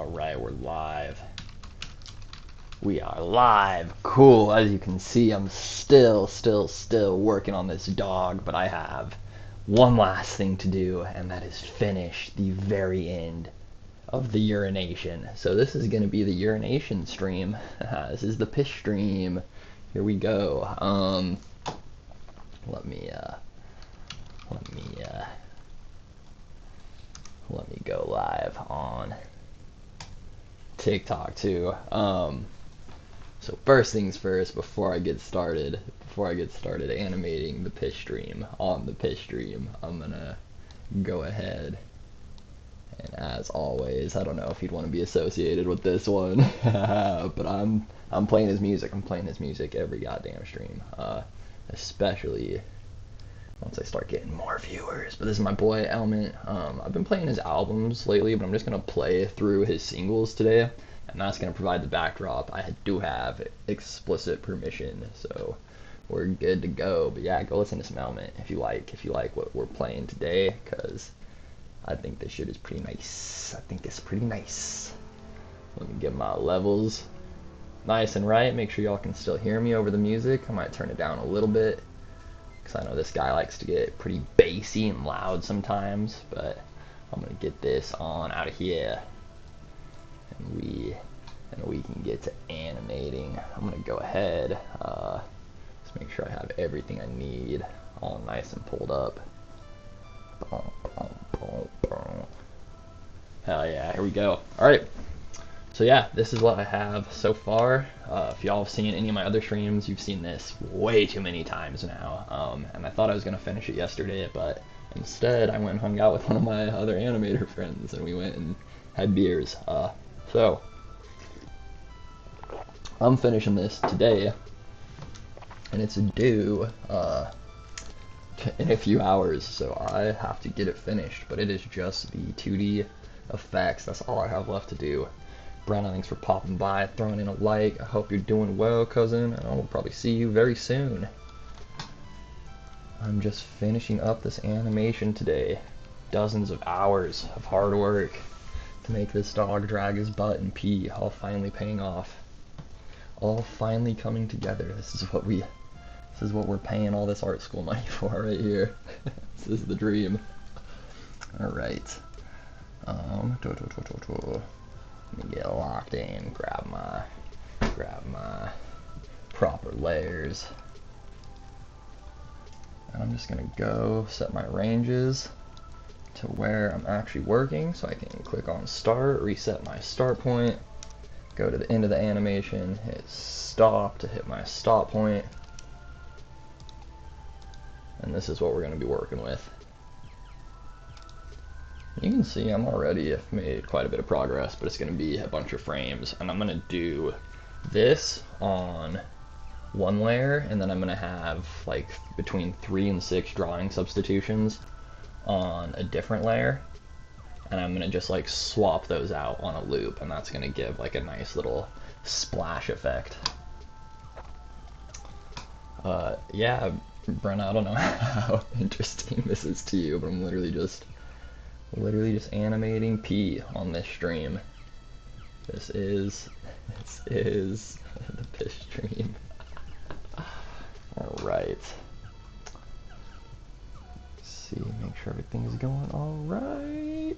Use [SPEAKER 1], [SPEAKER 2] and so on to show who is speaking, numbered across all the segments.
[SPEAKER 1] Alright, we're live. We are live. Cool. As you can see, I'm still working on this dog, but I have one last thing to do, and that is finish the very end of the urination. So this is going to be the urination stream. This is the piss stream. Here we go. Let me go live on TikTok too. So first things first, before I get started animating the piss stream on the piss stream, I'm gonna go ahead and, as always, I don't know if you'd want to be associated with this one, but I'm playing his music. I'm playing his music every goddamn stream, especially once I start getting more viewers. But this is my boy Element. I've been playing his albums lately, but I'm just gonna play through his singles today, and that's gonna provide the backdrop. I do have explicit permission, so we're good to go. But yeah, go listen to some Element if you like what we're playing today, because I think this shit is pretty nice. I think it's pretty nice. Let me get my levels nice and right. Make sure y'all can still hear me over the music. I might turn it down a little bit, because I know this guy likes to get pretty bassy and loud sometimes, but I'm gonna get this on out of here, and we can get to animating. I'm gonna go ahead, just make sure I have everything I need all nice and pulled up. Hell yeah, here we go. Alright, so yeah, this is what I have so far. If y'all have seen any of my other streams, you've seen this way too many times now. And I thought I was going to finish it yesterday, but instead I went and hung out with one of my other animator friends, and we went and had beers. So I'm finishing this today, and it's due in a few hours, so I have to get it finished. But it is just the 2D effects. That's all I have left to do. Brandon, thanks for popping by, throwing in a like. I hope you're doing well, cousin, and I will probably see you very soon. I'm just finishing up this animation today. Dozens of hours of hard work to make this dog drag his butt and pee, all finally paying off. All finally coming together. This is what we're paying all this art school money for right here. This is the dream. Alright. Let me get locked in, grab my proper layers, and I'm just gonna go set my ranges to where I'm actually working, so I can click on start, reset my start point, go to the end of the animation, hit stop to hit my stop point, and this is what we're gonna be working with. You can see I'm already made quite a bit of progress, but it's going to be a bunch of frames, and I'm going to do this on one layer, and then I'm going to have like between 3 and 6 drawing substitutions on a different layer, and I'm going to just like swap those out on a loop, and that's going to give like a nice little splash effect. Yeah, Brenna, I don't know how interesting this is to you, but I'm literally just animating pee on this stream. This is the piss stream. Alright. See, make sure everything's going alright.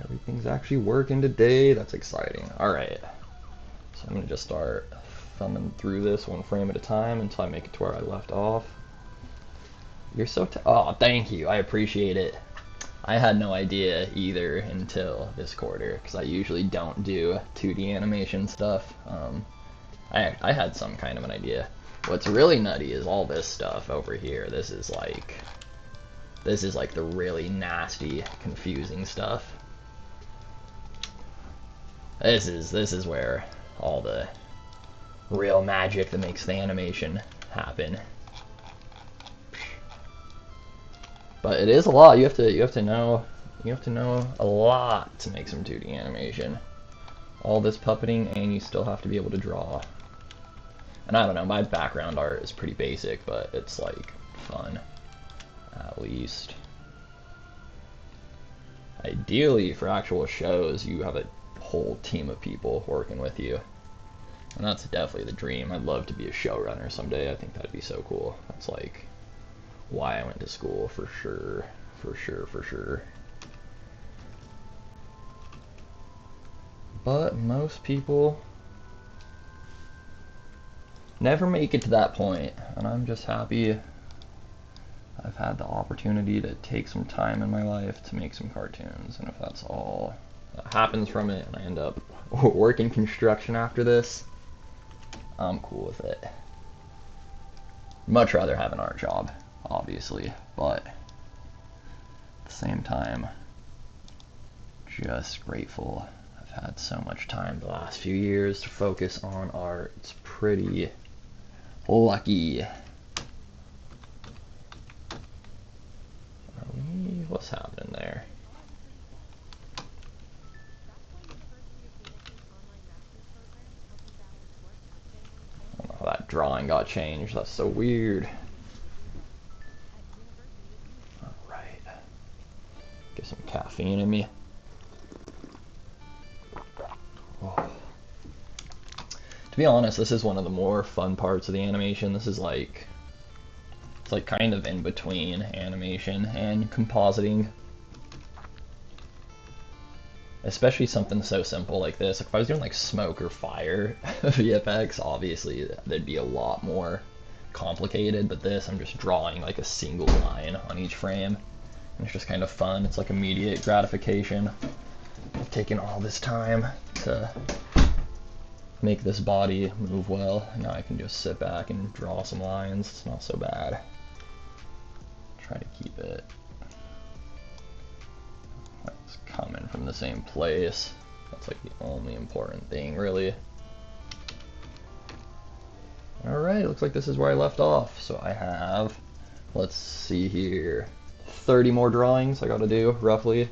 [SPEAKER 1] Everything's actually working today. That's exciting. Alright. So I'm gonna just start thumbing through this one frame at a time until I make it to where I left off. You're so oh, thank you. I appreciate it. I had no idea either until this quarter, because I usually don't do 2D animation stuff. I had some kind of an idea. What's really nutty is all this stuff over here. This is like the really nasty, confusing stuff. This is where all the real magic that makes the animation happen. But it is a lot. You have to know a lot to make some 2D animation. All this puppeting, and you still have to be able to draw. And I don't know, my background art is pretty basic, but it's like fun, at least. Ideally, for actual shows, you have a whole team of people working with you. And that's definitely the dream. I'd love to be a showrunner someday. I think that'd be so cool. That's like why I went to school for sure. For sure, for sure. But most people never make it to that point, and I'm just happy I've had the opportunity to take some time in my life to make some cartoons, and if that's all that happens from it and I end up working construction after this, I'm cool with it. Much rather have an art job, obviously, but at the same time, just grateful I've had so much time the last few years to focus on art. It's pretty lucky. What's happening there? I don't know how that drawing got changed. That's so weird. Alright. Get some caffeine in me. Oh. To be honest, this is one of the more fun parts of the animation. This is like, it's like kind of in between animation and compositing. Especially something so simple like this. Like if I was doing like smoke or fire VFX, obviously that'd be a lot more complicated, but this, I'm just drawing like a single line on each frame. And it's just kind of fun. It's like immediate gratification. I've taken all this time to make this body move well. Now I can just sit back and draw some lines. It's not so bad. Try to keep it coming from the same place. That's like the only important thing, really. Alright, looks like this is where I left off. So I have, let's see here, 30 more drawings I gotta do, roughly.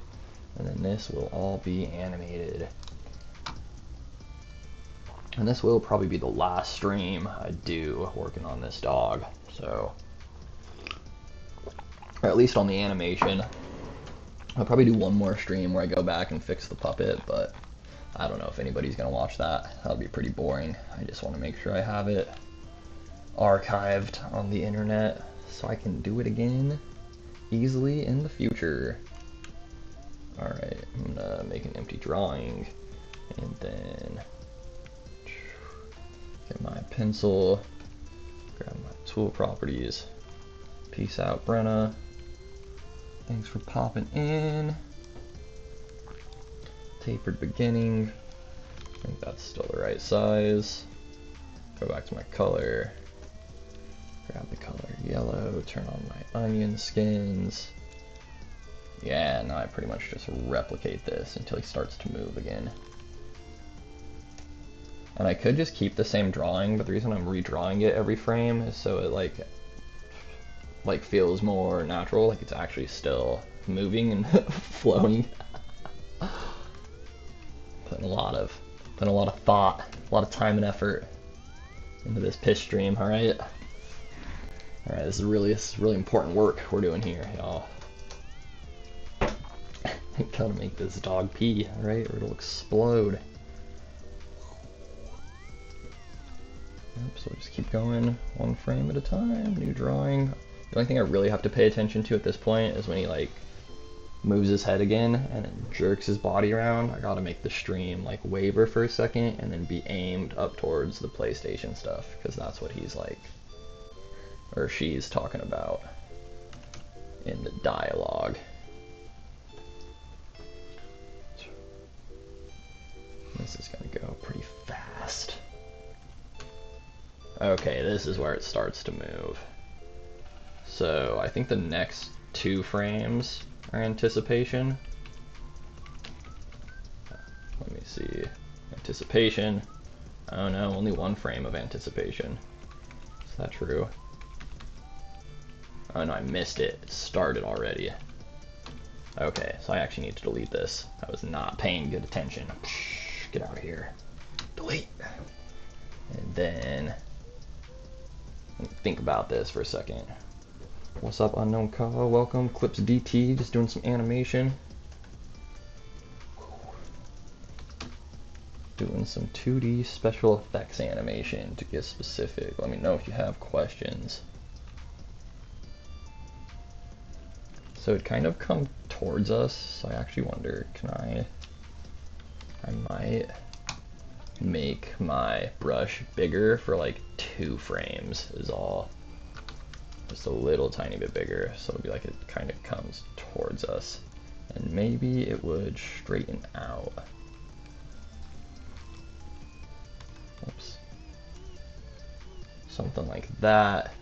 [SPEAKER 1] And then this will all be animated. And this will probably be the last stream I do working on this dog. So, or at least on the animation. I'll probably do one more stream where I go back and fix the puppet, but I don't know if anybody's gonna watch that. That'll be pretty boring. I just want to make sure I have it archived on the internet so I can do it again easily in the future. Alright, I'm gonna make an empty drawing and then get my pencil, grab my tool properties. Peace out, Brenna. Thanks for popping in. Tapered beginning. I think that's still the right size. Go back to my color. Grab the color yellow. Turn on my onion skins. Yeah, now I pretty much just replicate this until he starts to move again. And I could just keep the same drawing, but the reason I'm redrawing it every frame is so it like feels more natural, like it's actually still moving and flowing. Putting a lot of thought, a lot of time and effort into this piss stream. All right, this is really important work we're doing here, y'all. Gotta make this dog pee, all right, or it'll explode. Yep, so we'll just keep going one frame at a time. New drawing. The only thing I really have to pay attention to at this point is when he like moves his head again and then jerks his body around. I gotta make the stream like waver for a second and then be aimed up towards the PlayStation stuff, because that's what he's like, or she's talking about in the dialogue. This is gonna go pretty fast. Okay, this is where it starts to move. So I think the next 2 frames are anticipation. Let me see. Anticipation. Oh no, only 1 frame of anticipation. Is that true? Oh no, I missed it. It started already. Okay, so I actually need to delete this. I was not paying good attention. Get out of here. Delete. And then think about this for a second. What's up, Unknown Kyle? Welcome. Clips DT, just doing some animation. doing some 2D special effects animation. To get specific, let me know if you have questions. So it kind of come towards us, so I actually wonder, I might make my brush bigger for like 2 frames is all. Just a little tiny bit bigger, so it'll be like it kind of comes towards us. And maybe it would straighten out. Oops. Something like that.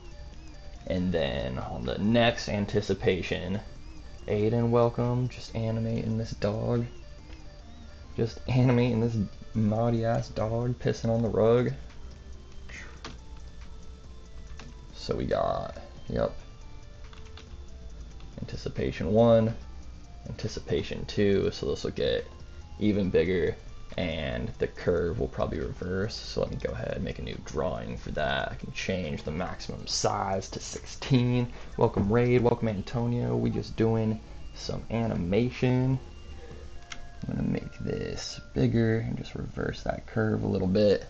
[SPEAKER 1] And then on the next anticipation, Aiden, welcome. Just animating this dog. Just animating this naughty ass dog pissing on the rug. So we got, yep, anticipation 1, anticipation 2, so this will get even bigger, and the curve will probably reverse. So let me go ahead and make a new drawing for that. I can change the maximum size to 16. Welcome Raid, welcome Antonio. We just doing some animation. I'm gonna make this bigger and just reverse that curve a little bit.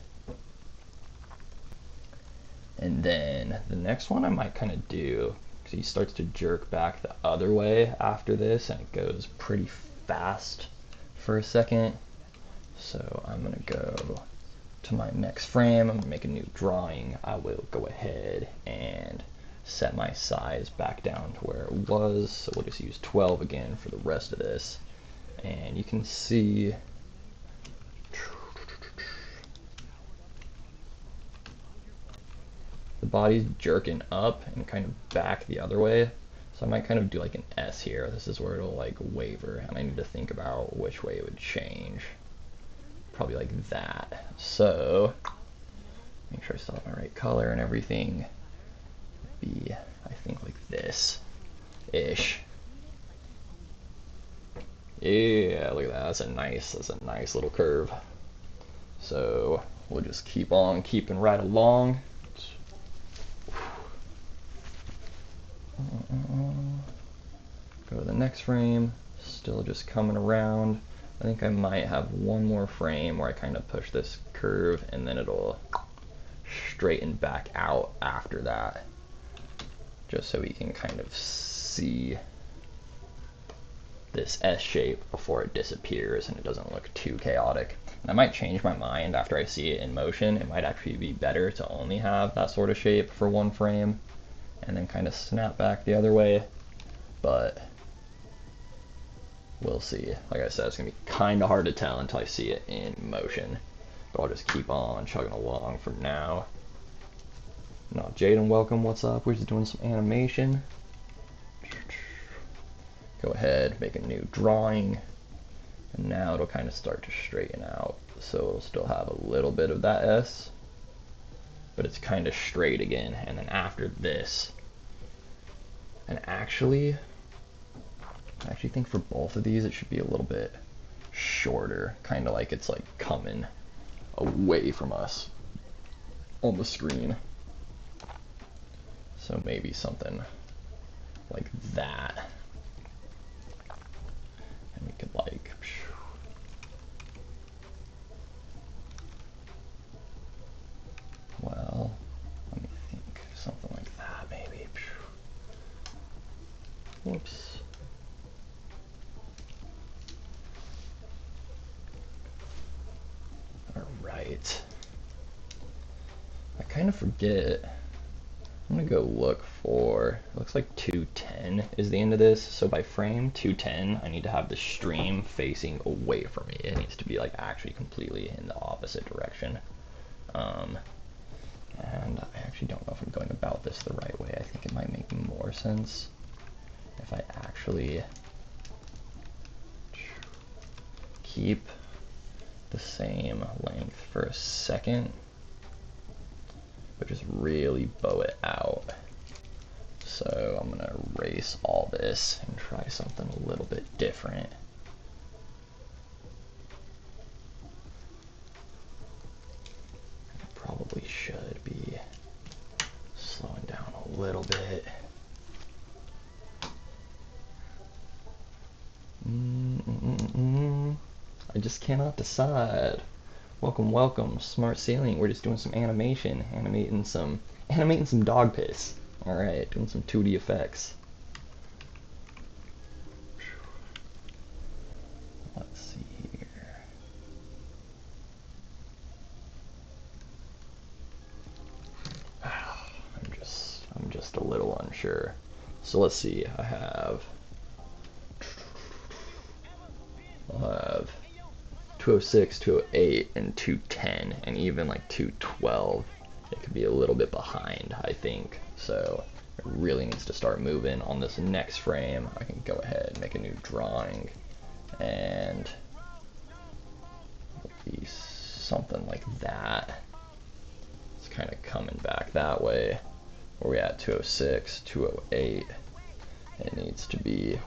[SPEAKER 1] And then the next one I might kind of do, because he starts to jerk back the other way after this, and it goes pretty fast for a second. So I'm gonna go to my next frame, I'm gonna make a new drawing. I will go ahead and set my size back down to where it was. So we'll just use 12 again for the rest of this. And you can see the body's jerking up and kind of back the other way. So I might kind of do like an S here. This is where it'll like waver, and I need to think about which way it would change. Probably like that. So make sure I still have my right color and everything. Be, I think, like this ish. Yeah, look at that. That's a nice little curve. So we'll just keep on keeping right along. Go to the next frame, still just coming around. I think I might have one more frame where I kind of push this curve and then it'll straighten back out after that, just so we can kind of see this S shape before it disappears and it doesn't look too chaotic. And I might change my mind after I see it in motion. It might actually be better to only have that sort of shape for one frame and then kind of snap back the other way, but we'll see. Like I said, it's gonna be kind of hard to tell until I see it in motion, but I'll just keep on chugging along for now. No, Jaden, welcome, what's up? We're just doing some animation. Go ahead, make a new drawing, and now it'll kind of start to straighten out. So it'll still have a little bit of that S, but it's kind of straight again. And then after this, and I actually think for both of these it should be a little bit shorter, kind of like it's like coming away from us on the screen. So maybe something like that. And we could like, well, let me think, something like that maybe. Whoops. Alright. I kind of forget. I'm gonna go look for, it looks like 210 is the end of this. So by frame 210, I need to have the stream facing away from me. It needs to be like actually completely in the opposite direction. And I actually don't know if I'm going about this the right way. I think it might make more sense if I actually keep the same length for a second, but just really bow it out. So I'm gonna erase all this and try something a little bit different. I probably should be slowing down a little bit. I just cannot decide Welcome, welcome. Smart sailing. We're just doing some animation, animating some dog piss. All right, doing some 2D effects. Let's see here. I'm just a little unsure. So let's see. I'll have 206, 208, and 210, and even like 212. It could be a little bit behind, I think. So it really needs to start moving on this next frame. I can go ahead and make a new drawing, and it'll be something like that. It's kind of coming back that way. Where we at? 206, 208. It needs to be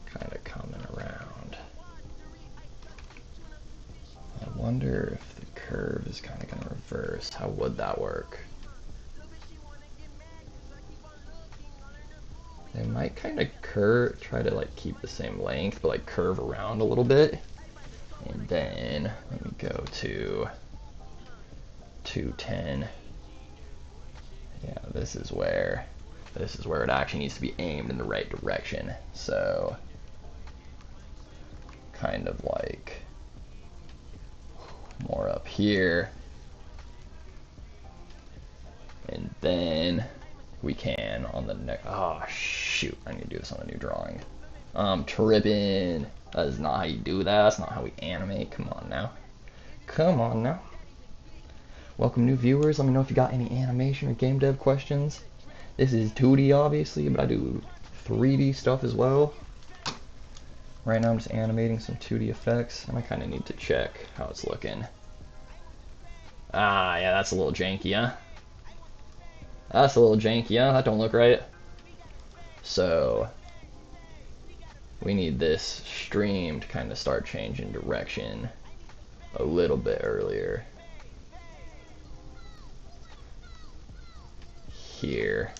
[SPEAKER 1] kind of coming around. I wonder if the curve is kind of going to reverse. How would that work? They might kind of curve, try to like keep the same length, but like curve around a little bit. And then let me go to 210. Yeah, this is where it actually needs to be aimed in the right direction. So kind of like more up here, and then we can on the next. Oh shoot, I need to do this on a new drawing. I'm tripping. That is not how you do that. That's not how we animate. Come on now. Come on now. Welcome new viewers. Let me know if you got any animation or game dev questions. This is 2D obviously, but I do 3D stuff as well. Right now I'm just animating some 2D effects, and I kind of need to check how it's looking. Ah, yeah, that's a little janky, huh? That's a little janky, huh? That don't look right. So we need this stream to kind of start changing direction a little bit earlier. Here,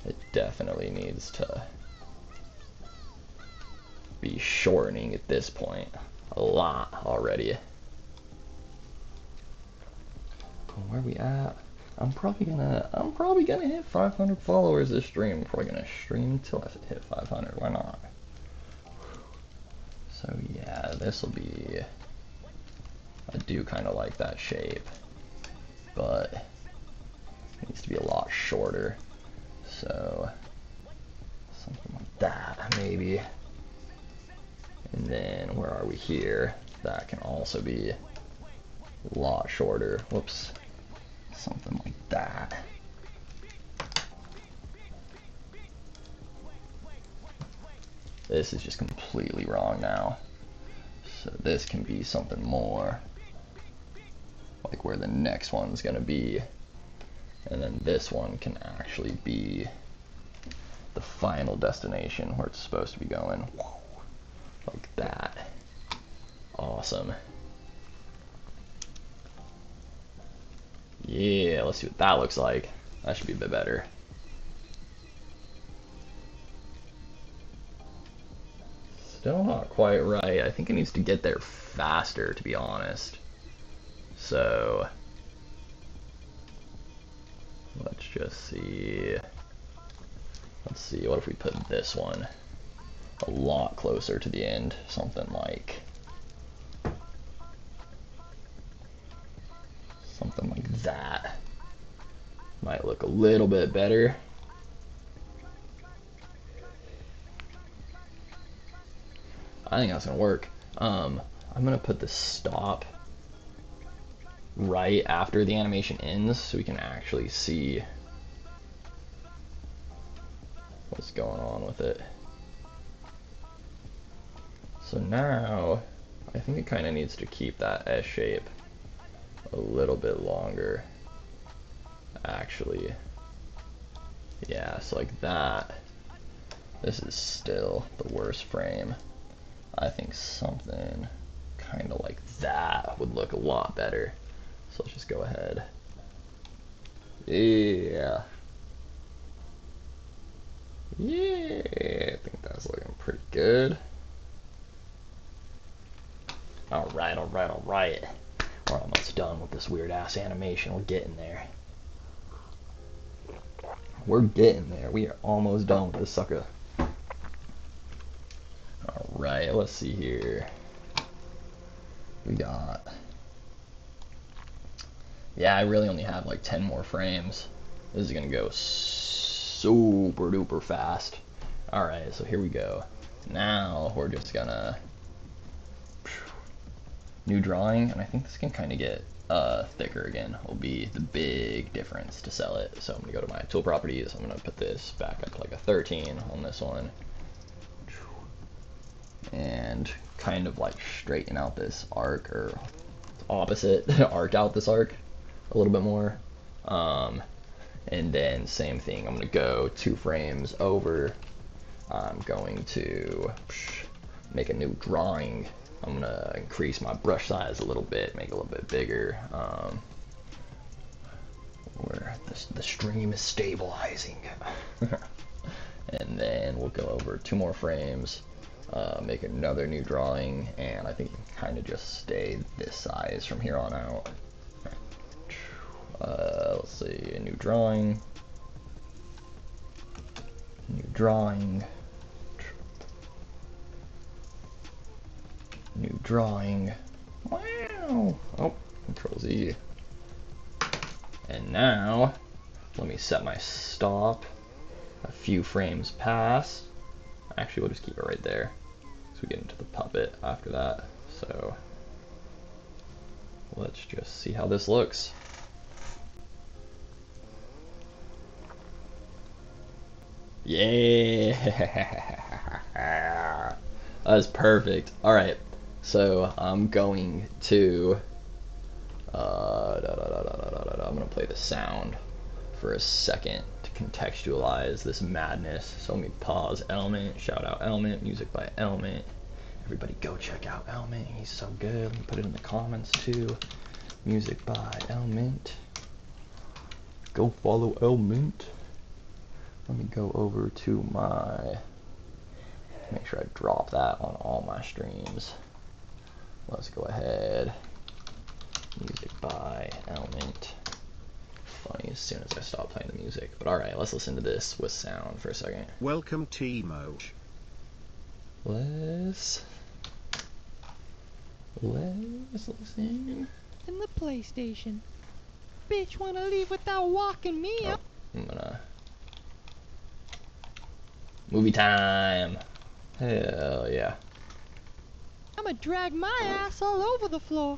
[SPEAKER 1] it definitely needs to be shortening at this point a lot already. Where are we at? I'm probably gonna hit 500 followers this stream. I'm probably gonna stream till I hit 500. Why not? So yeah, this will be. I do kind of like that shape, but it needs to be a lot shorter. So something like that maybe. And then where are we here? That can also be a lot shorter. Whoops. Something like that. This is just completely wrong now. So this can be something more like where the next one's gonna be. And then this one can actually be the final destination where it's supposed to be going. Like that. Awesome. Yeah, let's see what that looks like. That should be a bit better. Still not quite right. I think it needs to get there faster, to be honest. So let's just see. Let's see, what if we put this one a lot closer to the end? Something like that. Might look a little bit better. I think that's gonna work. I'm gonna put the stop right after the animation ends so we can actually see what's going on with it. So now I think it kind of needs to keep that S shape a little bit longer, actually. Yeah, so like that. This is still the worst frame. I think something kind of like that would look a lot better. So let's just go ahead. Yeah. Yeah, I think that's looking pretty good. Alright, alright, alright. We're almost done with this weird ass animation. We're getting there. We're getting there. We are almost done with this sucker. Alright, let's see here. We got... Yeah, I really only have like 10 more frames. This is gonna go super duper fast. Alright, so here we go. Now we're just gonna... New drawing, and I think this can kind of get thicker again, will be the big difference to sell it. So I'm gonna go to my tool properties, I'm gonna put this back up to like a 13 on this one. And kind of like straighten out this arc, or opposite, arc out this arc a little bit more. And then same thing, I'm gonna go 2 frames over. I'm going to make a new drawing. I'm gonna increase my brush size a little bit, make it a little bit bigger. Where the stream is stabilizing. And then we'll go over 2 more frames, make another new drawing, and I think it can kind of just stay this size from here on out. Let's see, a new drawing, new drawing, new drawing. Wow. Oh, Control Z. And now, let me set my stop a few frames past. Actually, we'll just keep it right there, so we get into the puppet after that. So let's just see how this looks. Yeah, that's perfect. All right, so I'm going to I'm gonna play the sound for a second to contextualize this madness. So let me pause Element, shout out Element, music by Element. Everybody go check out Element, he's so good. Let me put it in the comments too. Music by Element. Go follow Element. Let me go over to my, make sure I drop that on all my streams. Let's go ahead. Music by Element. Funny as soon as I stop playing the music. But alright, let's listen to this with sound for a second.
[SPEAKER 2] Welcome Timo.
[SPEAKER 1] Let's listen.
[SPEAKER 3] In the PlayStation. Bitch wanna leave without walking me up.
[SPEAKER 1] I'm gonna... Movie time! Hell yeah.
[SPEAKER 3] I'ma drag my ass all over the floor.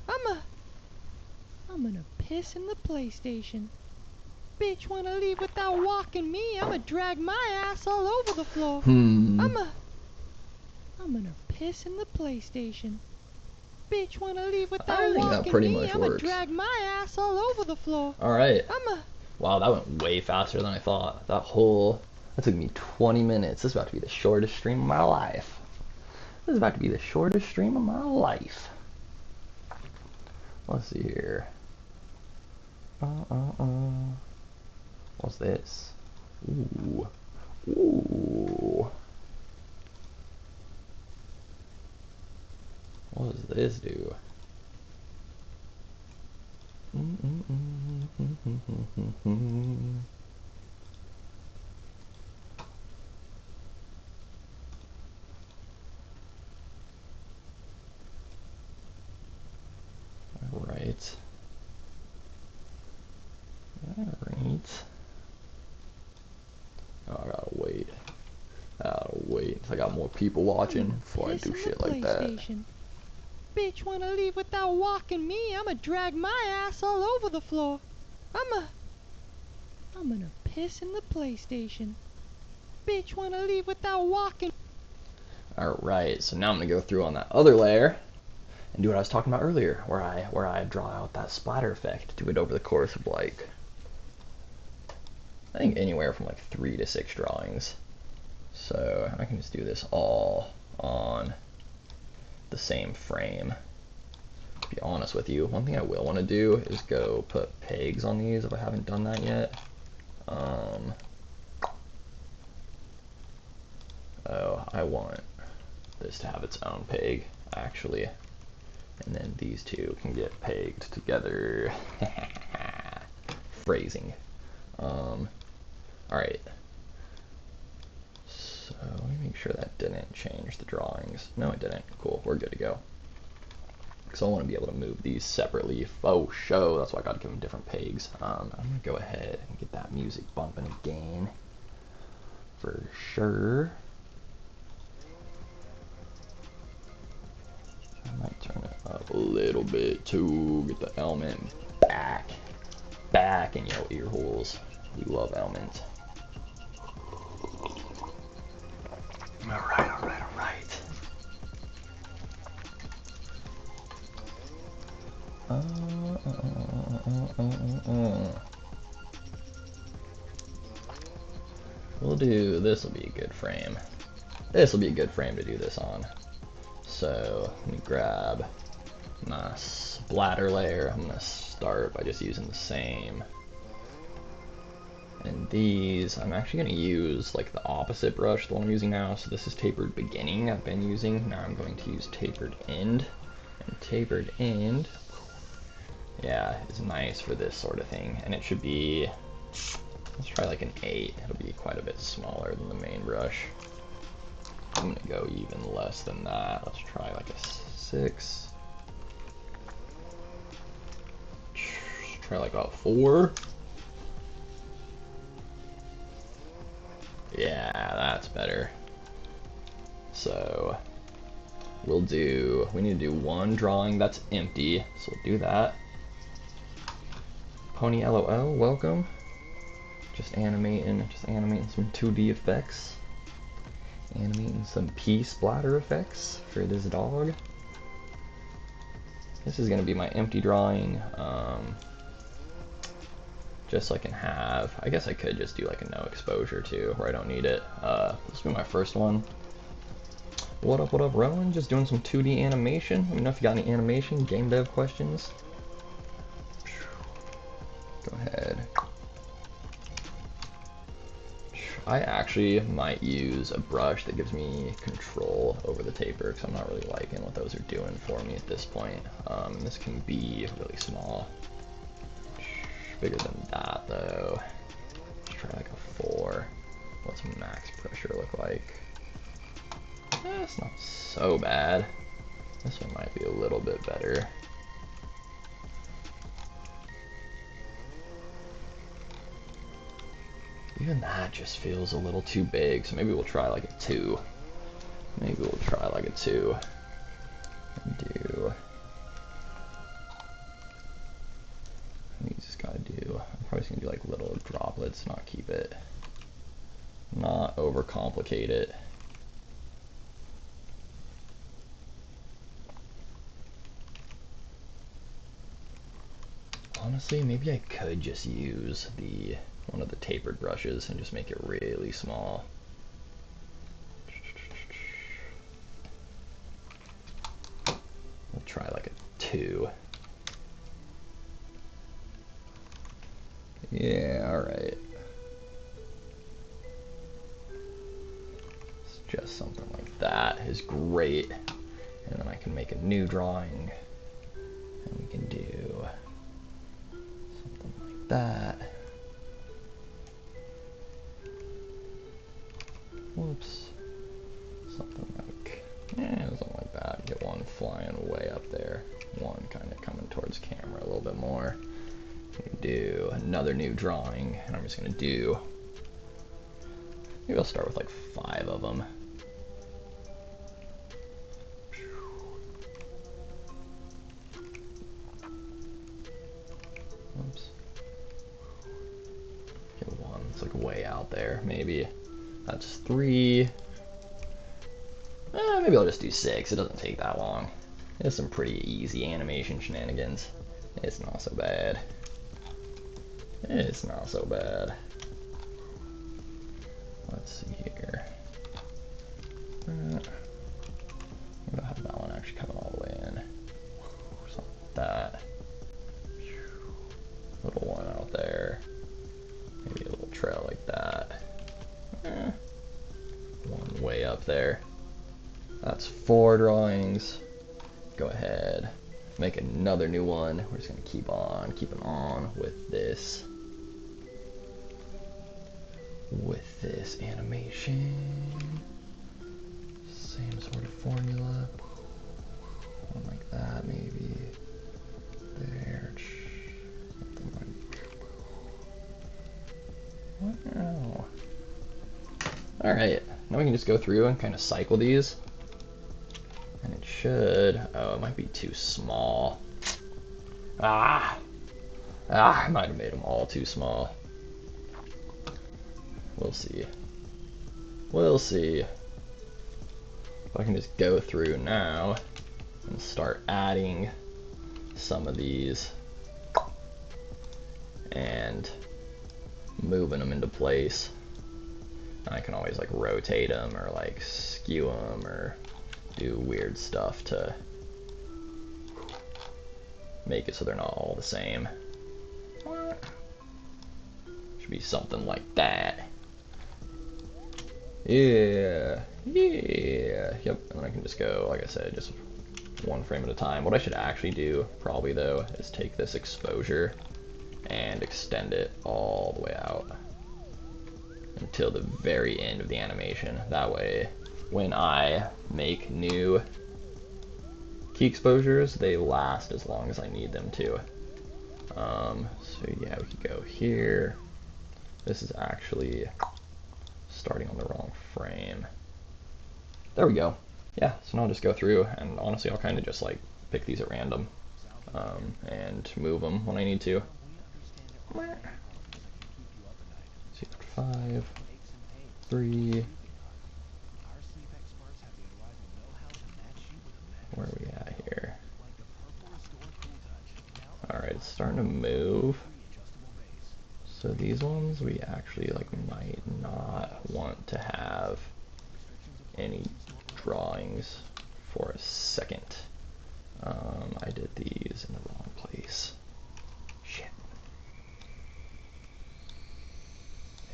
[SPEAKER 3] I'm gonna piss in the PlayStation. Bitch wanna leave without walking me. I'ma drag my ass all over the floor. I'm gonna piss in the PlayStation. Bitch wanna leave without walking me. I'ma drag my ass all over the floor.
[SPEAKER 1] Alright. Wow, that went way faster than I thought. That took me 20 minutes. This is about to be the shortest stream of my life. This is about to be the shortest stream of my life. Let's see here. What's this? Ooh. Ooh. What does this do? Alright. Alright. Oh, I gotta wait. I got more people watching before I do shit like that.
[SPEAKER 3] Bitch wanna leave without walking me. I'ma drag my ass all over the floor. I'm gonna piss in the PlayStation. Bitch wanna leave without walking.
[SPEAKER 1] Alright, so now I'm gonna go through on that other layer and do what I was talking about earlier, where I draw out that splatter effect. Do it over the course of like, I think anywhere from like 3 to 6 drawings. So I can just do this all on the same frame. To be honest with you, one thing I will want to do is go put pegs on these if I haven't done that yet. So I want this to have its own peg, actually. And then these two can get pegged together. Phrasing. Alright. So let me make sure that didn't change the drawings. No, it didn't. Cool, we're good to go. Because I want to be able to move these separately. Faux show. That's why I got to give them different pegs. I'm going to go ahead and get that music bumping again. For sure. I might turn it up a little bit too. Get the element back in your ear holes. We love element. Alright. We'll do, this will be a good frame. This will be a good frame to do this on. So, let me grab my splatter layer. I'm going to start by just using the same. And these, I'm actually going to use like the opposite brush, the one I'm using now. So this is tapered beginning I've been using. Now I'm going to use tapered end. And tapered end, yeah, is nice for this sort of thing. And it should be, let's try like an 8. It'll be quite a bit smaller than the main brush. I'm going to go even less than that. Let's try like a 6. Let's try like about 4. Yeah, that's better. So we need to do one drawing that's empty, so we'll do that. Pony LOL, welcome. Just animating some 2D effects. Animating some pea splatter effects for this dog. This is gonna be my empty drawing. Just so I can have, I guess I could just do like a no exposure too, where I don't need it. This will be my first one. What up, Rowan? Just doing some 2D animation. Let me know if you got any animation, game dev questions. Go ahead. I actually might use a brush that gives me control over the taper, because I'm not really liking what those are doing for me at this point. This can be really small. Bigger than that though. Let's try like a 4. What's max pressure look like? It's not so bad. This one might be a little bit better. Even that just feels a little too big, so maybe we'll try like a 2. Maybe we'll try like a 2. And do. We just gotta do. I'm probably just gonna do like little droplets, not keep it. Not overcomplicate it. Honestly, maybe I could just use one of the tapered brushes and just make it really small. We'll try like a 2. Yeah, alright. Just something like that is great. And then I can make a new drawing. And we can do something like that. Whoops. Something like, something like that. Get one flying way up there. One kind of coming towards camera a little bit more. We can do another new drawing. And I'm just going to do, maybe I'll start with like 5 of them. Oops. Get one. It's like way out there. Maybe that's 3. Maybe I'll just do 6. It doesn't take that long. It's some pretty easy animation shenanigans. It's not so bad. It's not so bad. Let's see here. I'm gonna have that one actually coming all the way in. Something like that. Little one out there. Maybe a little trail like that. One way way up there. That's 4 drawings. Go ahead, make another new one. We're just gonna keep on keeping on with this animation. Same sort of formula. One like that, maybe. There. Wow. Alright, now we can just go through and kind of cycle these. And it should... Oh, it might be too small. I might have made them all too small. We'll see. We'll see. If I can just go through now and start adding some of these and moving them into place. I can always like rotate them or like skew them or do weird stuff to make it so they're not all the same. Should be something like that. Yeah, yep. And then I can just go, like I said, just one frame at a time. What I should actually do, probably though, is take this exposure and extend it all the way out until the very end of the animation. That way, when I make new key exposures, they last as long as I need them to. So yeah, we could go here. This is actually starting on the wrong frame. There we go. Yeah, so now I'll just go through, and honestly, I'll kind of just like pick these at random and move them when I need to. 5, 3. Where are we at here? Alright, it's starting to move. So these ones we actually like might not want to have any drawings for a second. I did these in the wrong place. Shit.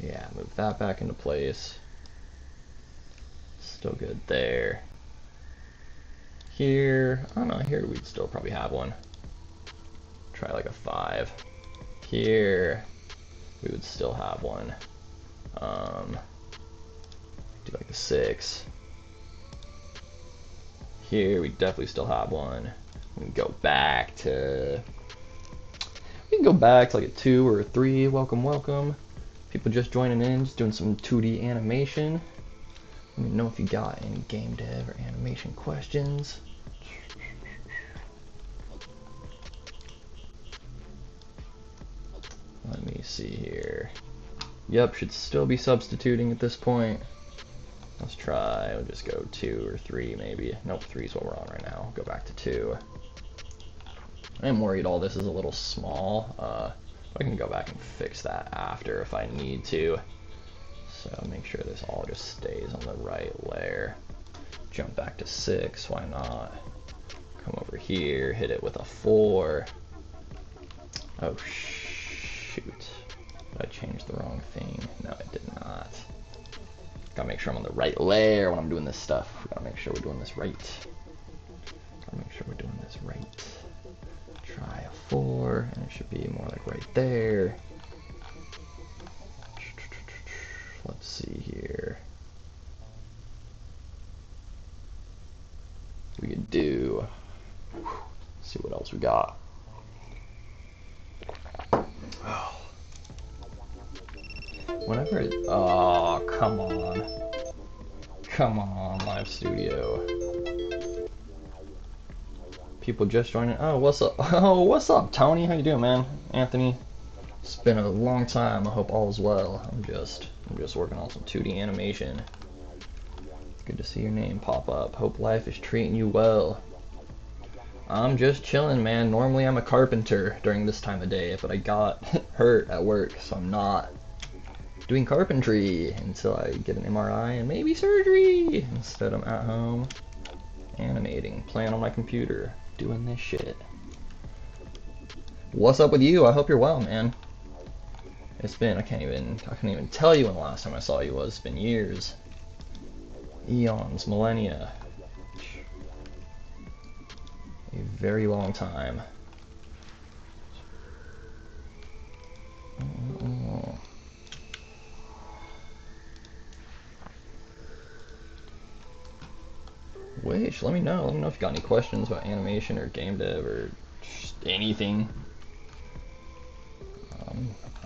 [SPEAKER 1] Yeah, move that back into place. Still good there. Here, I don't know, here we'd still probably have one. Try like a 5. Here, we would still have one. Do like a 6. Here, we definitely still have one. We can go back to like a 2 or a 3. Welcome, welcome. People just joining in, just doing some 2D animation. Let me know if you got any game dev or animation questions. Let me see here. Yep, should still be substituting at this point. Let's try, we'll just go 2 or 3 maybe. Nope, 3 is what we're on right now. Go back to 2. I am worried all this is a little small. I can go back and fix that after if I need to. So make sure this all just stays on the right layer. Jump back to 6, why not? Come over here, hit it with a 4. Oh shoot. Did I change the wrong thing? No, I did not. Gotta make sure I'm on the right layer when I'm doing this stuff. Gotta make sure we're doing this right. Gotta make sure we're doing this right. Try a 4, and it should be more like right there. Let's see here. We could do. Let's see what else we got. Whenever it. Oh, come on. Come on, Live Studio. People just joining. Oh, what's up? Oh, what's up, Tony? How you doing, man? Anthony. It's been a long time. I hope all is well. I'm just working on some 2D animation. Good to see your name pop up. Hope life is treating you well. I'm just chilling, man. Normally I'm a carpenter during this time of day, but I got hurt at work, so I'm not doing carpentry until I get an MRI and maybe surgery. Instead, I'm at home animating, playing on my computer, doing this shit. What's up with you? I hope you're well, man. It's been, I can't even tell you when the last time I saw you was. It's been years. Eons, millennia. A very long time. Which, let me know. Let me know if you got any questions about animation or game dev or just anything.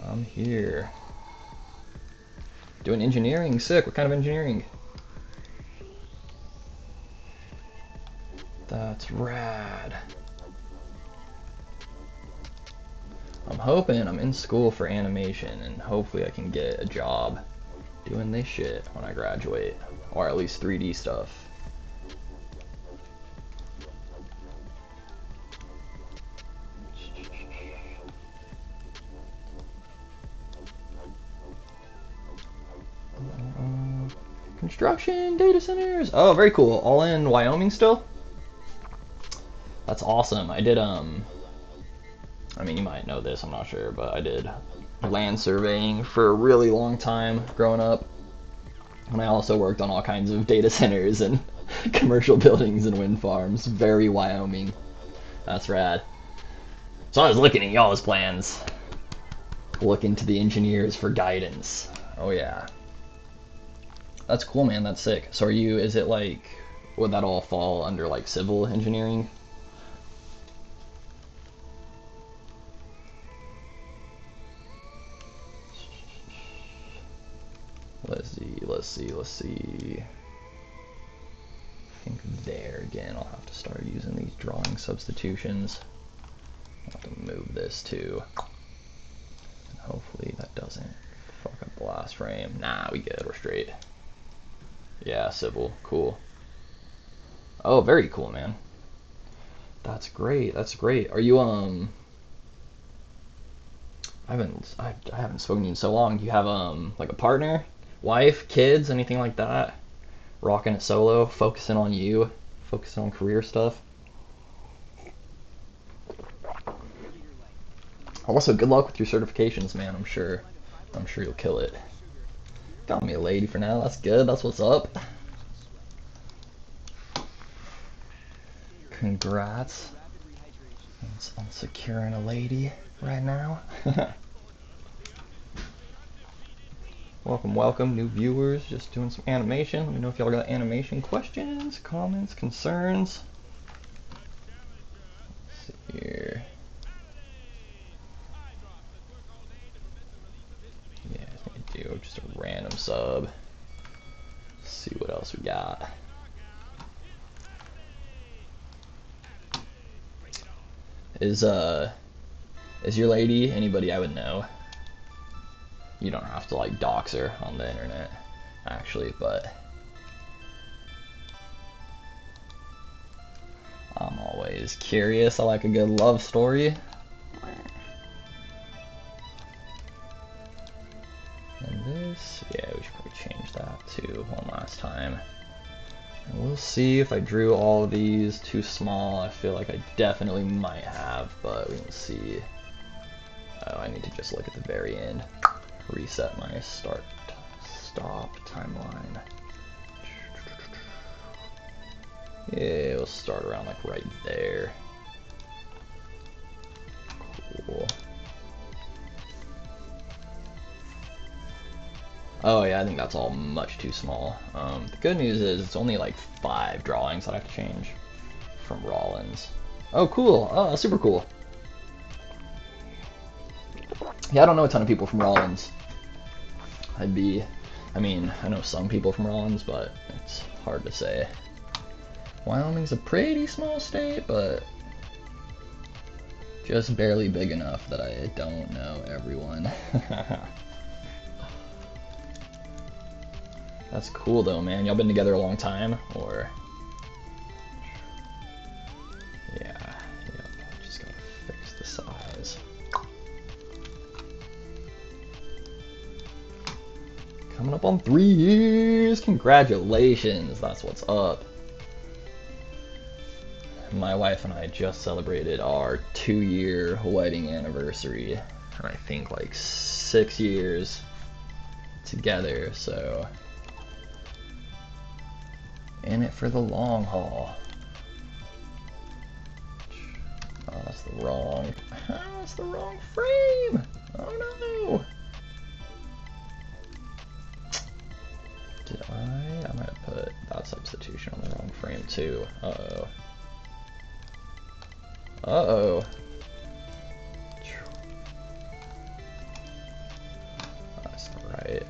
[SPEAKER 1] I'm here. Doing engineering, sick. What kind of engineering? That's rad. I'm hoping I'm in school for animation and hopefully I can get a job doing this shit when I graduate. Or at least 3D stuff. Construction, data centers. Oh, very cool. All in Wyoming still? That's awesome. I did, I mean, you might know this, I'm not sure, but I did land surveying for a really long time growing up. And I also worked on all kinds of data centers and commercial buildings and wind farms. Very Wyoming. That's rad. So I was looking at y'all's plans. Looking to the engineers for guidance. Oh yeah. That's cool, man. That's sick. So are you, is it like, would that all fall under like civil engineering? Let's see. I think there again, I'll have to start using these drawing substitutions. I'll have to move this too. And hopefully that doesn't fuck up the last frame. Nah, we good, we're straight. Yeah, civil, cool. Oh, very cool, man. That's great, that's great. Are you, I haven't spoken to you in so long. Do you have, like a partner? Wife, kids, anything like that? Rocking it solo, focusing on you, focusing on career stuff. Also, good luck with your certifications, man. I'm sure you'll kill it. Got me a lady for now. That's good. That's what's up. Congrats on securing a lady right now. Welcome, new viewers. Just doing some animation. Let me know if y'all got animation questions, comments, concerns. Let's see here. Yeah, I think I do. Just a random sub. Let's see what else we got. Is your lady anybody I would know? You don't have to like dox her on the internet, actually, but I'm always curious. I like a good love story. And this, yeah, we should probably change that too one last time. And we'll see if I drew all of these too small. I feel like I definitely might have, but we can see. Oh, I need to just look at the very end. Reset my stop timeline. Yeah, we'll start around like right there. Cool. Oh yeah, I think that's all much too small. The good news is it's only like 5 drawings that I have to change from Rollins. Oh cool, oh super cool. Yeah, I don't know a ton of people from Rollins. I mean, I know some people from Rollins, but it's hard to say. Wyoming's a pretty small state, but just barely big enough that I don't know everyone. That's cool though, man. Y'all been together a long time, or? Yeah, just gotta fix the size. Coming up on 3 years, congratulations, that's what's up. My wife and I just celebrated our 2-year wedding anniversary, and I think like 6 years together, so In it for the long haul. Oh, that's the wrong. That's the wrong frame. Oh no. Did I might have put that substitution on the wrong frame too. Uh-oh. Uh-oh. That's alright.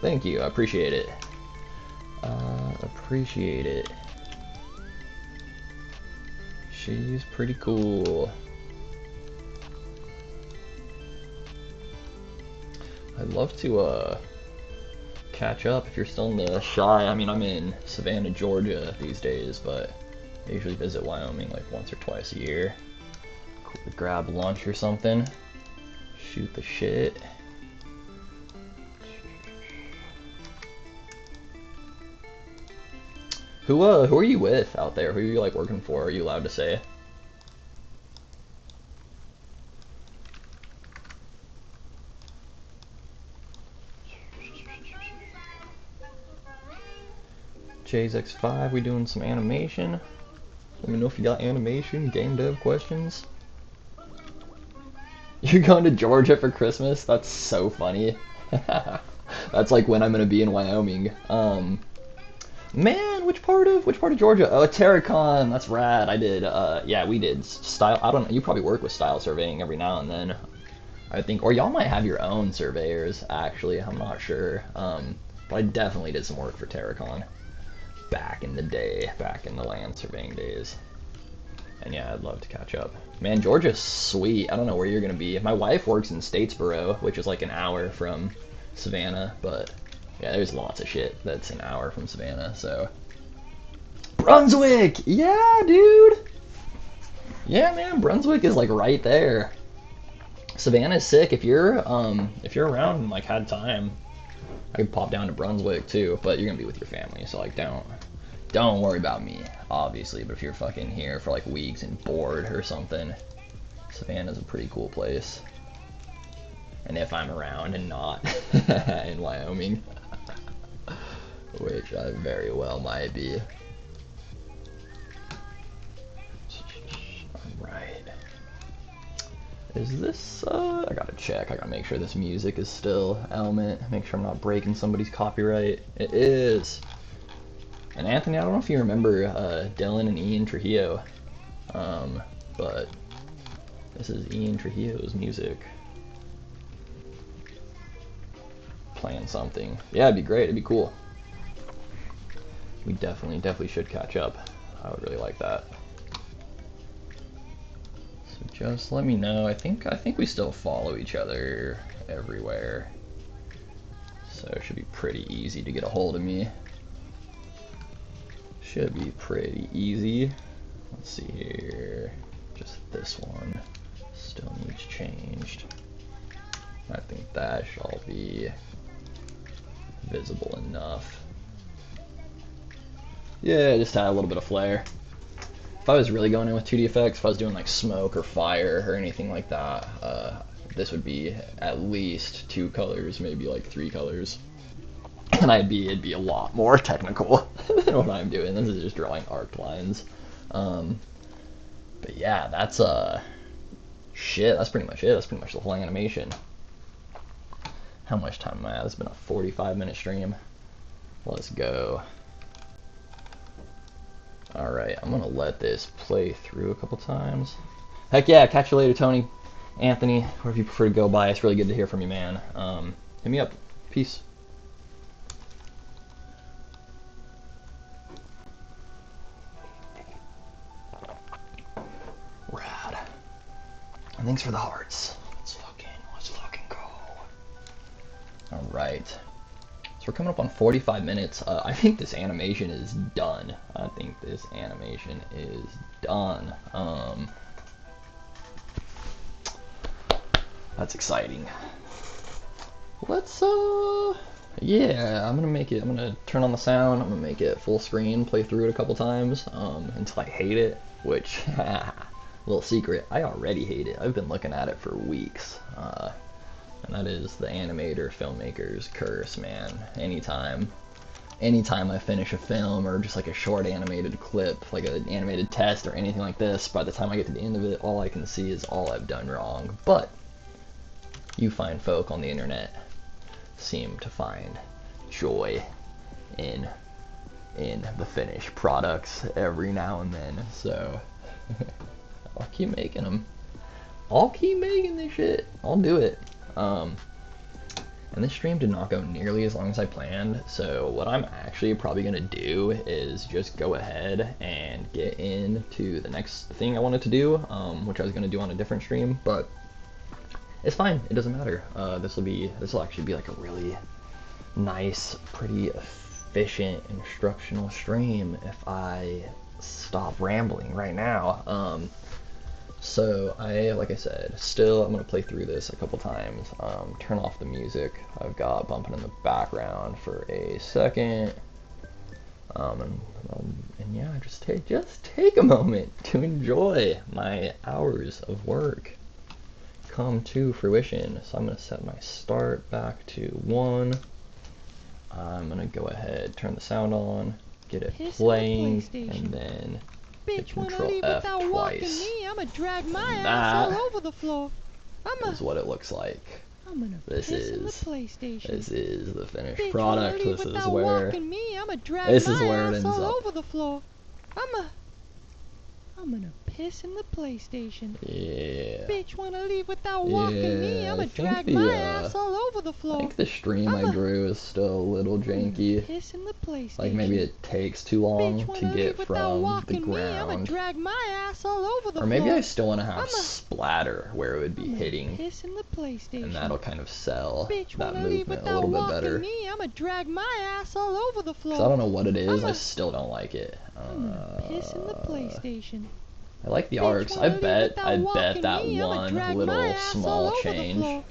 [SPEAKER 1] Thank you, I appreciate it. Appreciate it. She's pretty cool. I'd love to, catch up if you're still in the Shy. I mean, I'm in Savannah, Georgia these days, but I usually visit Wyoming like once or twice a year. Cool to grab lunch or something. Shoot the shit. Who are you with out there? Who are you like working for? Are you allowed to say? Jay's X5, we doing some animation? Let me know if you got animation, game dev questions. You're going to Georgia for Christmas? That's so funny. That's like when I'm gonna be in Wyoming. Man, which part of Georgia? Oh, Terracon, that's rad. I did, yeah, we did style. I don't know. You probably work with style surveying every now and then, I think, or y'all might have your own surveyors. Actually, I'm not sure. But I definitely did some work for Terracon back in the day, back in the land surveying days. And yeah, I'd love to catch up. Man, Georgia's sweet. I don't know where you're gonna be. My wife works in Statesboro, which is like an hour from Savannah, but yeah, there's lots of shit that's an hour from Savannah, so. Brunswick! Yeah, dude! Yeah, man, Brunswick is like right there. Savannah's sick. If you're around and like had time, I could pop down to Brunswick too, but you're gonna be with your family, so like don't worry about me, obviously, but if you're fucking here for like weeks and bored or something, Savannah's a pretty cool place. And if I'm around and not in Wyoming, which I very well might be. Alright. Is this, I gotta check, I gotta make sure this music is still Element, make sure I'm not breaking somebody's copyright. It is! And Anthony, I don't know if you remember Dylan and Ian Trujillo, but this is Ian Trujillo's music. Playing something. Yeah, it'd be great, it'd be cool. We definitely should catch up. I would really like that. So just let me know. I think we still follow each other everywhere. So it should be pretty easy to get a hold of me. Should be pretty easy. Let's see here. Just this one still needs changed. I think that shall be visible enough. Yeah, just add a little bit of flare. If I was really going in with 2D effects, if I was doing like smoke or fire or anything like that, this would be at least 2 colors, maybe like 3 colors. And it'd be a lot more technical than what I'm doing. This is just drawing arced lines. But yeah, that's shit, that's pretty much it. That's pretty much the whole animation. How much time am I at? It's been a 45-minute stream. Let's go. Alright, I'm gonna let this play through a couple times. Heck yeah, catch you later, Tony. Anthony, wherever you prefer to go by. It's really good to hear from you, man. Hit me up. Peace. Rad. And thanks for the hearts. Let's fucking go. Alright. So we're coming up on 45 minutes. I think this animation is done. That's exciting. Let's, yeah, I'm gonna turn on the sound, I'm gonna make it full screen, play through it a couple times, until I hate it, which, little secret, I already hate it. I've been looking at it for weeks, and that is the animator filmmaker's curse, man. Anytime anytime I finish a film or just like a short animated clip, like an animated test or anything like this, by the time I get to the end of it, all I can see is all I've done wrong. But you fine folk on the internet seem to find joy in the finished products every now and then, so I'll keep making them. I'll keep making this shit. I'll do it. And this stream did not go nearly as long as I planned, so what I'm actually probably gonna do is just go ahead and get into the next thing I wanted to do, which I was gonna do on a different stream, but it's fine. It doesn't matter. This will actually be like a really nice, pretty efficient instructional stream if I stop rambling right now. So like I said, I'm gonna play through this a couple times. Turn off the music I've got bumping in the background for a second. And yeah, just take a moment to enjoy my hours of work come to fruition. So I'm gonna set my start back to 1. I'm gonna go ahead, turn the sound on, get it playing, and then hit Control F twice.
[SPEAKER 3] I'ma drag my ass all over the floor.
[SPEAKER 1] Is what it looks like.
[SPEAKER 3] I'm gonna
[SPEAKER 1] This
[SPEAKER 3] piss in the
[SPEAKER 1] is
[SPEAKER 3] PlayStation.
[SPEAKER 1] this is the finished
[SPEAKER 3] Bitch,
[SPEAKER 1] product.
[SPEAKER 3] wanna leave
[SPEAKER 1] This is
[SPEAKER 3] without
[SPEAKER 1] where
[SPEAKER 3] walking me? I'ma drag
[SPEAKER 1] this
[SPEAKER 3] my
[SPEAKER 1] is where it
[SPEAKER 3] ass
[SPEAKER 1] ends
[SPEAKER 3] all
[SPEAKER 1] up.
[SPEAKER 3] over the floor. I'm gonna piss in the PlayStation.
[SPEAKER 1] Yeah.
[SPEAKER 3] Bitch, wanna leave without walking me?
[SPEAKER 1] Yeah,
[SPEAKER 3] I'ma
[SPEAKER 1] I think
[SPEAKER 3] drag my ass all over the floor.
[SPEAKER 1] I think the stream I drew is still a little janky.
[SPEAKER 3] Piss in the PlayStation.
[SPEAKER 1] Like maybe it takes too long
[SPEAKER 3] Bitch,
[SPEAKER 1] to
[SPEAKER 3] wanna
[SPEAKER 1] get
[SPEAKER 3] leave without
[SPEAKER 1] from the
[SPEAKER 3] walking me? I'ma
[SPEAKER 1] ground.
[SPEAKER 3] drag my ass all over the
[SPEAKER 1] Or maybe
[SPEAKER 3] floor.
[SPEAKER 1] I still want to have splatter where it would be hitting,
[SPEAKER 3] Piss in the PlayStation.
[SPEAKER 1] and that'll kind of sell
[SPEAKER 3] Bitch,
[SPEAKER 1] that
[SPEAKER 3] wanna leave
[SPEAKER 1] movement a
[SPEAKER 3] without
[SPEAKER 1] little bit
[SPEAKER 3] walking
[SPEAKER 1] better.
[SPEAKER 3] me? I'ma drag my ass all over the floor.
[SPEAKER 1] 'Cause I don't know what it is, I still don't like it.
[SPEAKER 3] Piss in the PlayStation.
[SPEAKER 1] I like the
[SPEAKER 3] Bitch,
[SPEAKER 1] arcs.
[SPEAKER 3] wanna
[SPEAKER 1] I
[SPEAKER 3] leave
[SPEAKER 1] bet
[SPEAKER 3] without walking
[SPEAKER 1] that
[SPEAKER 3] me? I'ma
[SPEAKER 1] one
[SPEAKER 3] drag my
[SPEAKER 1] little
[SPEAKER 3] ass all
[SPEAKER 1] small
[SPEAKER 3] over the
[SPEAKER 1] change.
[SPEAKER 3] floor.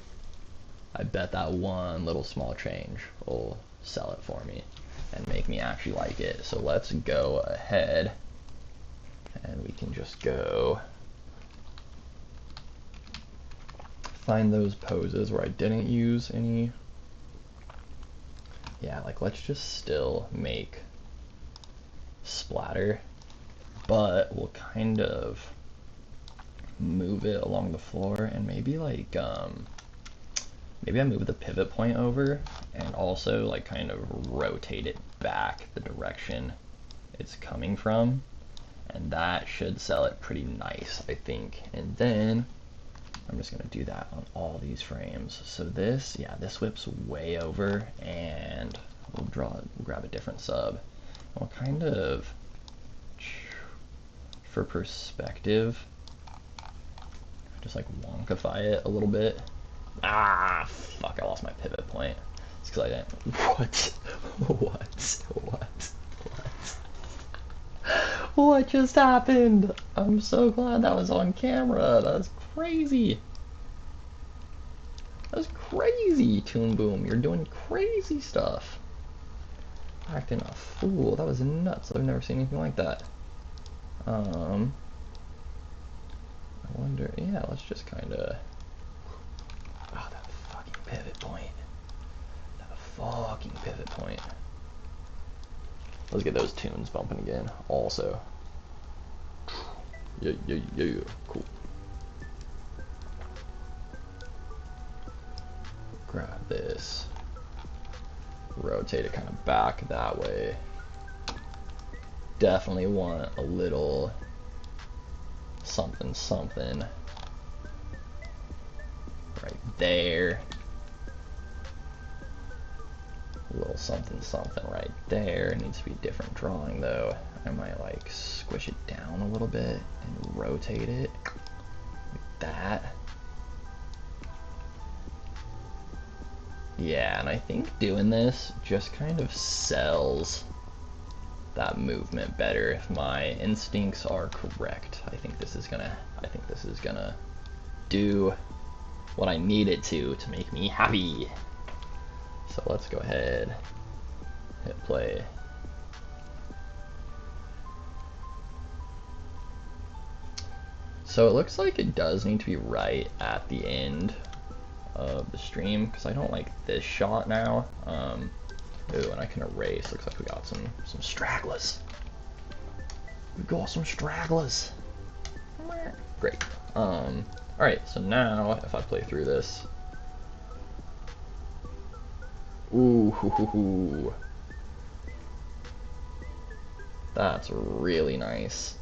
[SPEAKER 1] I bet that one little small change will sell it for me and make me actually like it. So let's go ahead and we can just go find those poses where I didn't use any. Yeah, like let's just still make splatter, but we'll kind of move it along the floor, and maybe like maybe I move the pivot point over and also like kind of rotate it back the direction it's coming from, and that should sell it pretty nice, I think. And then I'm just gonna do that on all these frames. So this, yeah, this whips way over, and we'll grab a different sub. We'll kind of, for perspective, just like wonkify it a little bit. Ah, fuck, I lost my pivot point. It's because I didn't. What just happened? I'm so glad that was on camera. That's crazy. That's crazy, ToonBoom. You're doing crazy stuff. Acting a fool. That was nuts. I've never seen anything like that. I wonder, yeah, let's just kind of, oh, that fucking pivot point. That fucking pivot point. Let's get those tunes bumping again, also. Yeah, cool. Grab this. Rotate it kind of back that way. Definitely want a little something right there. A little something right there. It needs to be a different drawing though. I might like squish it down a little bit and rotate it like that. Yeah, and I think doing this just kind of sells that movement better if my instincts are correct. I think this is gonna do what I need it to make me happy. So let's go ahead, hit play. So it looks like it does need to be right at the end of the stream, because I don't like this shot now. Ooh, and I can erase. Looks like we got some stragglers. We got some stragglers. Great. Alright, so now if I play through this. Ooh, hoo, hoo, hoo. That's really nice.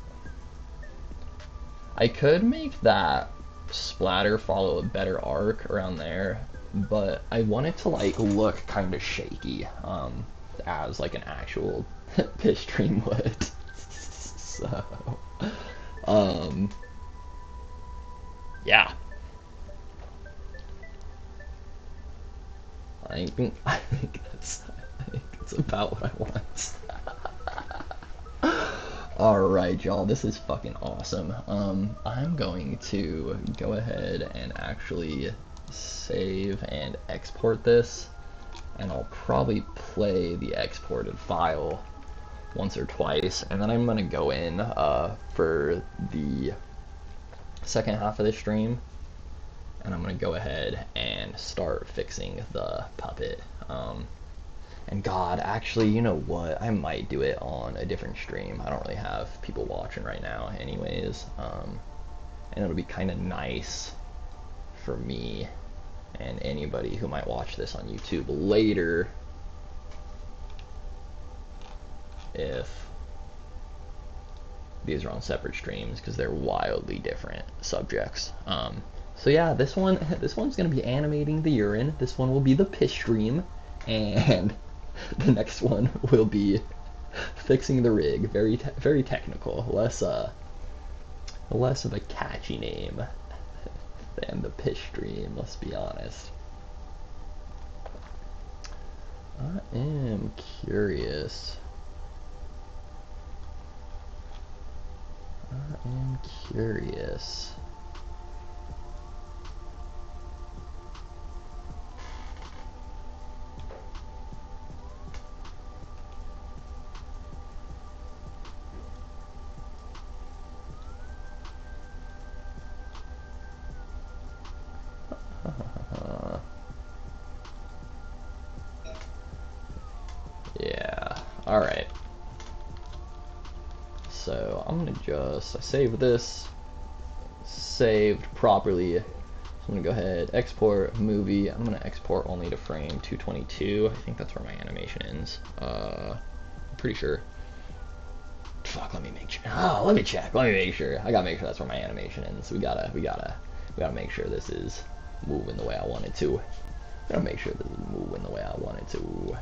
[SPEAKER 1] I could make that splatter follow a better arc around there, but I want it to like look kind of shaky, as like an actual pitch stream would. So, yeah. I think that's about what I want. Alright, y'all, this is fucking awesome. I'm going to go ahead and actually save and export this, and I'll probably play the exported file once or twice, and then I'm gonna go in for the second half of the stream, and I'm gonna go ahead and start fixing the puppet. And God, actually, you know what? I might do it on a different stream. I don't really have people watching right now anyways. And it'll be kind of nice for me and anybody who might watch this on YouTube later if these are on separate streams, because they're wildly different subjects. So yeah, this one's gonna be animating the urine. This one will be the piss stream, and the next one will be fixing the rig. Very very technical. Less of a catchy name than the piss stream. Let's be honest. I am curious. Yeah, alright. So I'm gonna just save this, saved properly. So I'm gonna go ahead, export movie. I'm gonna export only to frame 222. I think that's where my animation ends. I'm pretty sure. Fuck, let me make sure. Oh, let me check. Let me make sure. I gotta make sure that's where my animation ends. We gotta make sure this is moving the way I want it to. Gotta make sure this is moving the way I want it to.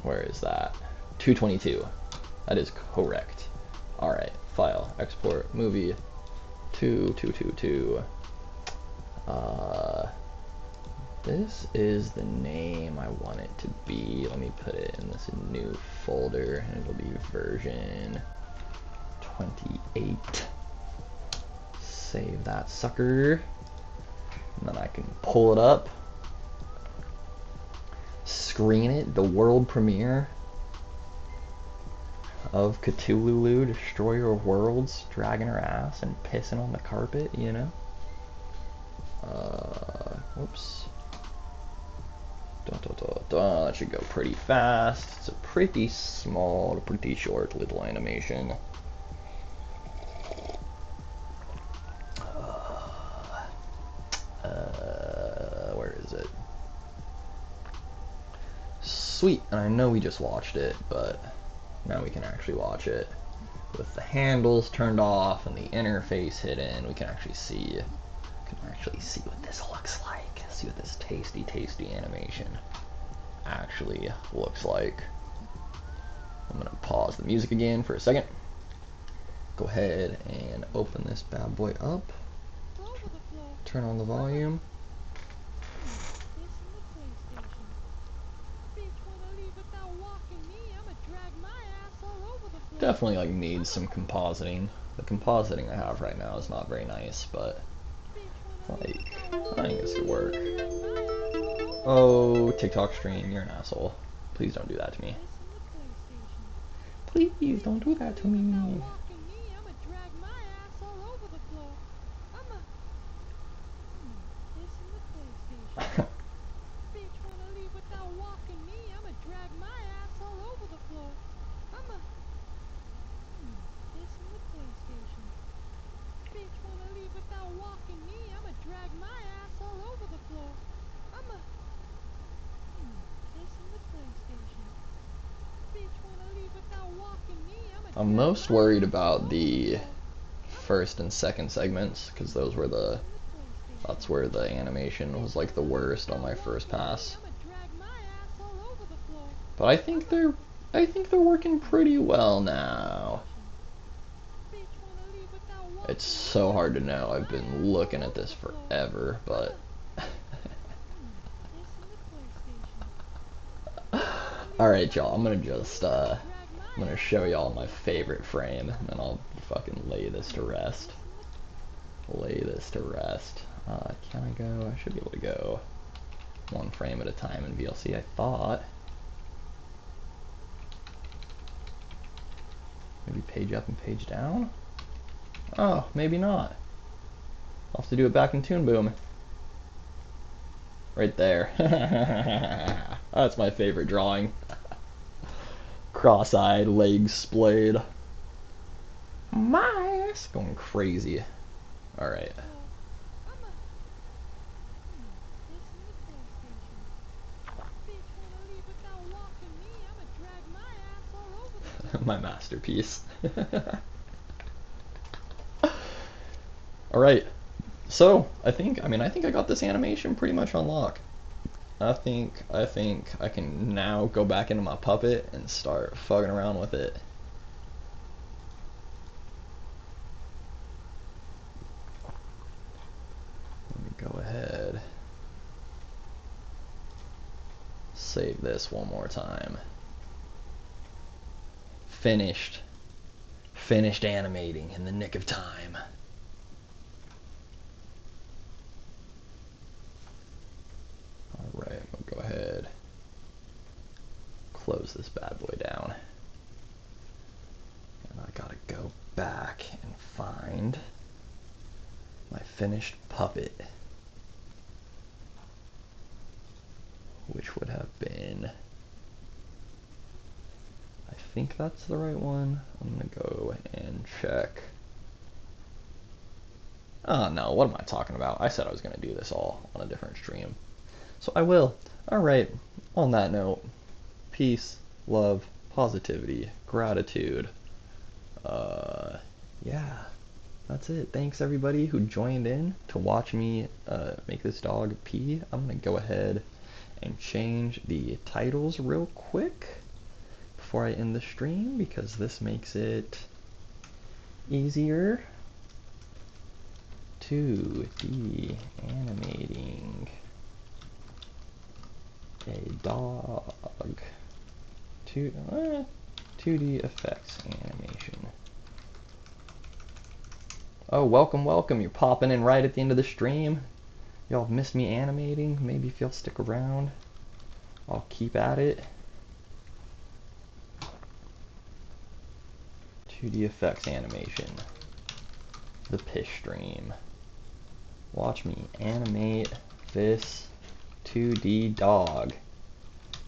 [SPEAKER 1] Where is that? 222. That is correct. Alright, file, export, movie, 2222. This is the name I want it to be. Let me put it in this new folder, and it'll be version 28. Save that sucker. And then I can pull it up. Screen it, the world premiere of Cthulhu, Destroyer of Worlds, dragging her ass and pissing on the carpet, you know? Whoops. That should go pretty fast. It's a pretty small, pretty short little animation. Where is it? Sweet, and I know we just watched it, but now we can actually watch it with the handles turned off and the interface hidden. We can actually see what this looks like. See what this tasty animation actually looks like. I'm gonna pause the music again for a second. Go ahead and open this bad boy up. Turn on the volume. Definitely like needs some compositing. The compositing I have right now is not very nice, but like I think this could work. Oh, TikTok stream, you're an asshole. Please don't do that to me. Please don't do that to me. I'm most worried about the first and second segments, because that's where the animation was like the worst on my first pass. But I think they're working pretty well now. It's so hard to know. I've been looking at this forever, but alright, y'all, I'm gonna show y'all my favorite frame, and then I'll fucking lay this to rest. Lay this to rest. Can I go? I should be able to go one frame at a time in VLC, I thought. Maybe page up and page down? Oh, maybe not. I'll have to do it back in ToonBoom. Right there. That's my favorite drawing. Cross-eyed, legs splayed. My ass going crazy. Alright. My masterpiece. Alright. So, I think I got this animation pretty much on lock. I think I can now go back into my puppet and start fucking around with it. Let me go ahead. Save this one more time. Finished. Finished animating in the nick of time. Alright, I'm gonna go ahead. Close this bad boy down. And I gotta go back and find my finished puppet. Which would have been, I think that's the right one. I'm gonna go and check. Oh no, what am I talking about? I said I was gonna do this all on a different stream. So I will. Alright, on that note, peace, love, positivity, gratitude. Yeah, that's it. Thanks everybody who joined in to watch me make this dog pee. I'm gonna go ahead and change the titles real quick before I end the stream, because this makes it easier to be animating a dog. 2D effects animation. Oh, welcome, welcome. You're popping in right at the end of the stream. Y'all missed me animating. Maybe if y'all stick around, I'll keep at it. 2D effects animation. The pish stream. Watch me animate this 2D dog.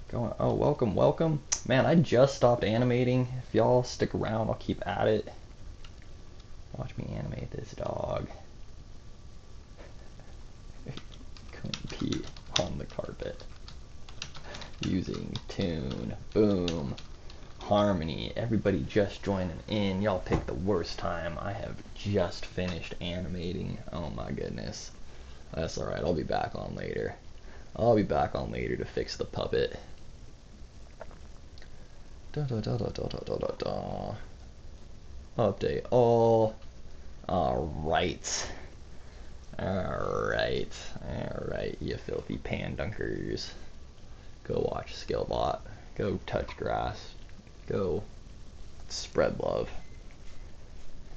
[SPEAKER 1] Going, oh, welcome, welcome. Man, I just stopped animating. If y'all stick around, I'll keep at it. Watch me animate this dog. Compete on the carpet. Using ToonBoom Harmony. Everybody just joining in. Y'all picked the worst time. I have just finished animating. Oh my goodness. That's alright, I'll be back on later. I'll be back on later to fix the puppet. Update all. Alright. Alright, you filthy pandunkers. Go watch Skillbot. Go touch grass. Go spread love.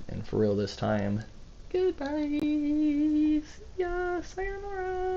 [SPEAKER 1] And for real this time, goodbye. See ya, sayonara.